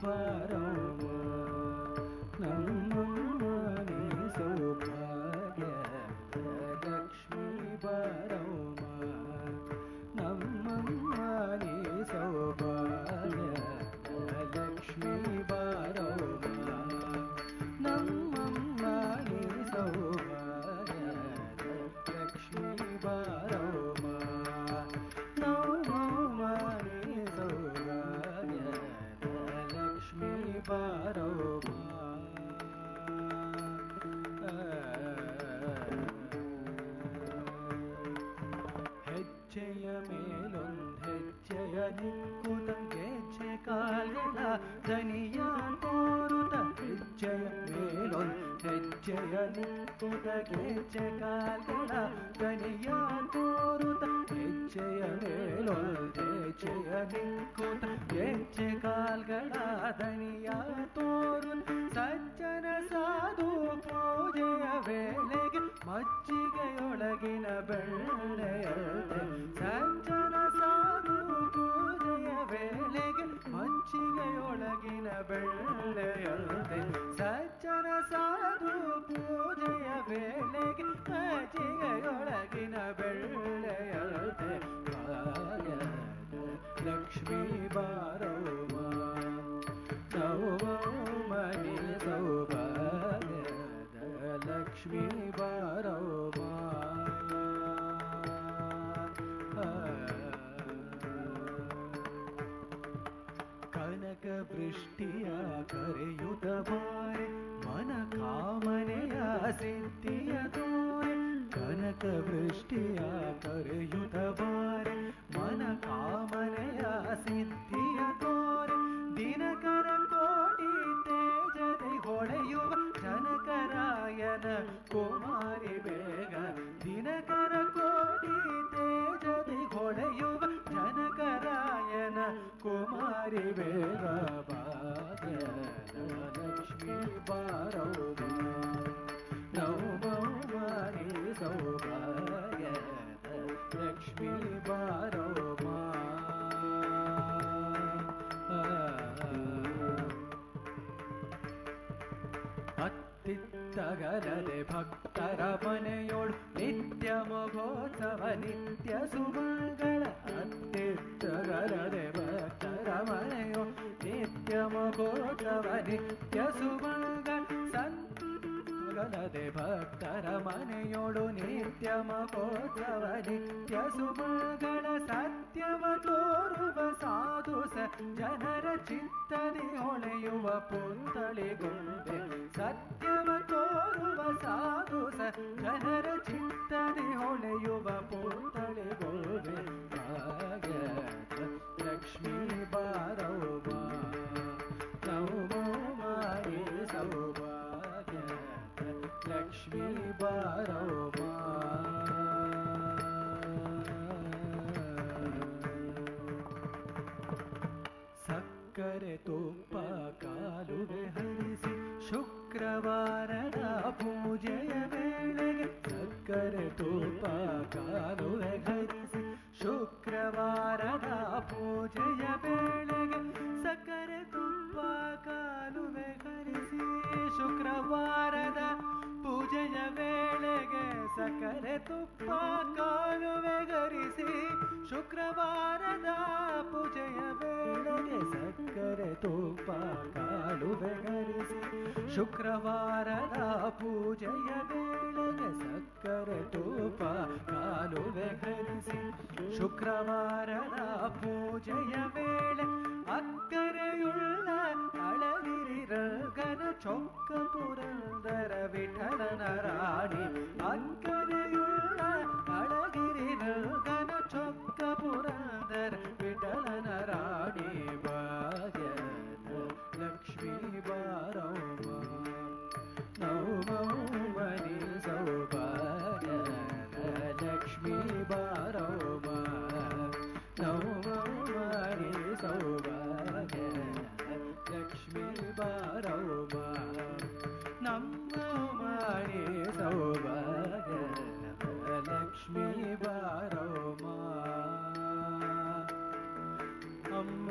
ಬಾರವ್ವ ನಮ್ಮಮ್ಮ ನೀ ಸೌಭಾಗ್ಯದ ಲಕ್ಷ್ಮೀ ಬಾರವ್ವ ನಮ್ಮಮ್ಮ ನೀ ಸೌಭಾಗ್ಯದ ಲಕ್ಷ್ಮೀ ಬಾರವ್ವ ನಮ್ಮಮ್ಮ ನೀ ಸೌಭಾಗ್ಯದ ಲಕ್ಷ್ಮೀ ಬಾರವ್ವ ನಮ್ಮಮ್ಮ ನೀ ಸೌಭಾಗ್ಯದ ಲಕ್ಷ್ಮೀ ಬಾರವ್ವ ಹೆಜ್ಜೆಯ ಮೇಲೊಂದು ಹೆಜ್ಜೆಯ ನಿಕ್ಕುತ ಗೆಜ್ಜೆ ಕಾಲ್ಗಳ ದನಿಯ ತೋರುತ ಹೆಜ್ಜೆಯ ಮೇಲೊಂದು ಹೆಜ್ಜೆಯ ನಿಕ್ಕುತ ಗೆಜ್ಜೆ ಕಾಲ್ಗಳ ದನಿಯ ತೋರುತ ಹೆಜ್ಜೆಯ ಮೇಲೊಂದು ಹೆಜ್ಜೆಯ ನಿಕ್ಕುತ ಗೆಜ್ಜೆ ಕಾಲ್ಗಳ ದನಿಯ ತೋರುತ ಸಜ್ಜನ ಸಾಧು ಪೂಜೆಯ ವೇಳೆಗೆ ಮಜ್ಜಿಗೆಯೊಳಗಿನ ಬೆಣ್ಣೆಯಲ್ದೆ ಸಜ್ಜನ ಸಾಧು ಪೂಜೆಯ ವೇಳೆಗೆ ಮಜ್ಜಿಗೆಯೊಳಗಿನ ಬೆಣ್ಣೆಯಲ್ದೆ ಸಜ್ಜನ ಸಾಧು ಪೂಜೆಯ ವೇಳೆಗೆ ಮಜ್ಜಿಗೆಯೊಳಗಿನ ಬೆಣ್ಣೆಯಲ್ದೆ ಲಕ್ಷ್ಮೀ ಬಾರವ್ವ ಮನಿ ಸೌಭಾಗ್ಯದ ಲಕ್ಷ್ಮೀ ಬಾರವ್ವ ಕನಕ ವೃಷ್ಟಿಯ ಕರೆಯುತ್ತ ಬಾರೆ ಮನ ಕಾಮನೆಯ ಸಿದ್ಧಿಯ ತೋರೆ ಕನಕ ವೃಷ್ಟಿಯ ಕರೆಯುತ್ತ ಬಾರೆ ಮನ ಕಾಮನೆಯ ಸಿದ್ಧಿಯ ತೋರೆ ದಿನಕರ ಕೋಟಿ ತೇಜದೆ ಹೊಳೆಯುವ ಜನಕರಾಯನ ಕುಮಾರಿ ಬೇಗ ದಿನಕರ ಕೋಟಿ ತೇಜದೆ ಹೊಳೆಯುವ ಜನಕರಾಯನ ಕುಮಾರಿ ಬೇಗ ಭಾಗ್ಯದ ಲಕ್ಷ್ಮೀ ಬಾರವ್ವ ನವಮೌ ಮಾರಿ ಸೌಭಾಗ್ಯದ ಲಕ್ಷ್ಮೀ ಬಾರವ್ವ ಅತ್ತಿತ್ತಗಲದೆ ಭಕ್ತರ ಮನೆಯೋಳು ನಿತ್ಯ ಮಹೋತ್ಸವ ನಿತ್ಯ ಸುಮಂಗಳ ಅತ್ತಿತ್ತಗಲದೆ ಭಕ್ತರ ಮನೆಯೋಳು ನಿತ್ಯ ಮಹೋತ್ಸವ ನಿತ್ಯ ಸುಮಂಗಳ ಸಂತಗಲದೆ ಭಕ್ತರ ಮನೆಯೋಳು ನಿತ್ಯ ಮಹೋತ್ಸವ ನಿತ್ಯ ಸುಮಂಗಳ ಸತ್ಯವ ತೋರುವ ಸಾಧು ಜನರ ಚಿತ್ತದಿ ಹೊಳೆಯುವ ಪುಂತಳಿಗುಂಬೆ ಸತ್ಯವ ತೋರುವ ಸಾಧು ಜನರ ಚಿತ್ತದಿ ಹೊಳೆಯುವ ಪುಂತಳಿಗುಂಬೆ ಭಾಗ್ಯದ ಲಕ್ಷ್ಮೀ ಬಾರವ್ವ ನವಮೋ ಮಾರಿ ಸೌಭಾಗ್ಯದ ಲಕ್ಷ್ಮೀ ಬಾರವ್ವ ಸಕ್ಕರೆ ತುಪ್ಪ ಕಾಲುವೆ ಹರಿಸಿ ಶುಕ್ರವಾರದ ಪೂಜೆಯ ವೇಳೆಗೆ ಸಕ್ಕರೆ ತುಪ್ಪ ಕಾಲುವೆ ಹರಿಸಿ ಶುಕ್ರವಾರದ ಪೂಜೆಯ ವೇಳೆಗೆ ಸಕ್ಕರೆ ತುಪ್ಪ ಕಾಲುವೆ ಹರಿಸಿ ಶುಕ್ರವಾರದ ಪೂಜೆಯ ವೇಳೆಗೆ ಸಕ್ಕರೆ ತುಪ್ಪ ಕಾಲುವೆ ಹರಿಸಿ ಶುಕ್ರವಾರದ ಪೂಜೆಯ ವೇಳೆಗೆ ಸಕ್ಕರೆ ತುಪ್ಪ ಕಾಲುವೆ ಹರಿಸಿ ಶುಕ್ರವಾರದ ಪೂಜೆಯ ವೇಳೆಗೆ ಸಕ್ಕರೆ ತುಪ್ಪ ಕಾಲುವೆ ಹರಿಸಿ ಶುಕ್ರವಾರದ ಪೂಜೆಯ ವೇಳೆ ಅಕ್ಕರೆಯುಳ್ಳ ಅಳಗಿರಿರಗನ ಚೊಕ್ಕ ಪುರಂದರ ವಿಠಲನ ರಾಣಿ ಅಕ್ಕರೆಯುಳ್ಳ ಅಳಗಿರಿರಗನ ಚೊಕ್ಕ ಪುರಂದರ ವಿಠಲನ ರಾಣಿ ಭಾಗ್ಯದ ಲಕ್ಷ್ಮೀ ಬಾರವ್ವ ನವಮೌಮನಿ ಸೌಭಾಗ್ಯದ ಲಕ್ಷ್ಮೀ ಬಾರವ್ವ ನವಮೌಮನಿ ಸೌಭಾಗ್ಯದ ಲಕ್ಷ್ಮೀ ಬಾರವ್ವ ನಮ್ಮ ಮನೆ ಸೌಭಾಗ್ಯದ ಲಕ್ಷ್ಮೀ ಬಾರವ್ವ ಅಮ್ಮ